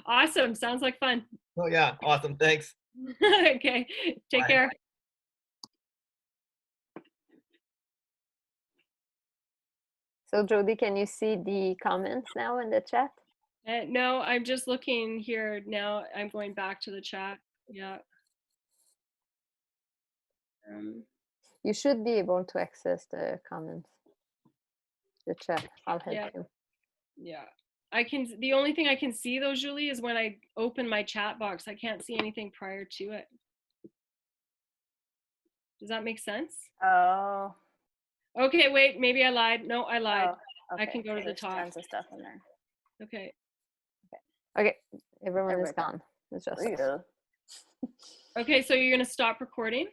Awesome, sounds like fun. Oh yeah, awesome, thanks. Okay, take Bye. care. So Jody, can you see the comments now in the chat? No, I'm just looking here now. I'm going back to the chat. Yeah. You should be able to access the comments, the chat. I'll help you. Yeah. I can, the only thing I can see though, Julie, is when I open my chat box. I can't see anything prior to it. Does that make sense? Oh. Okay, wait, maybe I lied. No, I lied. Oh, okay. I can go to the There's top. tons of stuff in there. Okay. Okay, everyone is gone. It's just us. Yeah. Okay, so you're gonna stop recording?